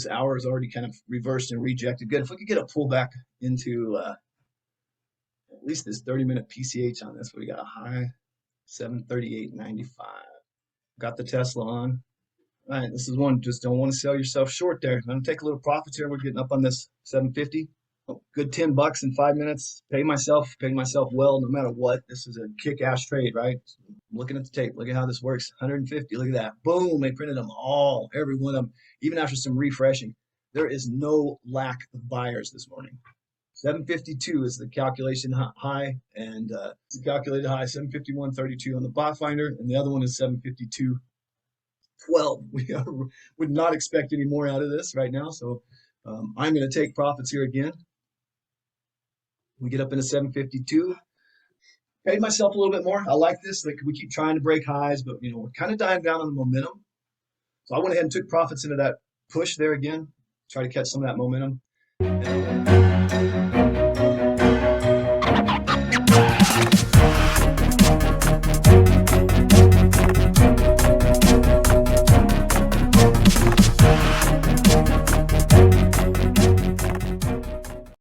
hour is already kind of reversed and rejected. Good. If we could get a pullback into at least this 30-minute PCH on this, we got a high 738.95. Got the Tesla on. All right, this is one, just don't want to sell yourself short there. I'm going to take a little profits here. We're getting up on this 750. Oh, good $10 in 5 minutes. Paying myself well no matter what. This is a kick-ass trade, right? Looking at the tape, look at how this works. 150, look at that. Boom, they printed them all, every one of them, even after some refreshing. There is no lack of buyers this morning. 752 is the calculation high, and it's the calculated high, 751.32 on the bot finder, and the other one is 752.12. Would not expect any more out of this right now, so I'm going to take profits here again. We get up into 752. Paid myself a little bit more. I like this. Like, we keep trying to break highs, but we're kind of dying down on the momentum. So I went ahead and took profits into that push there again. Try to catch some of that momentum. And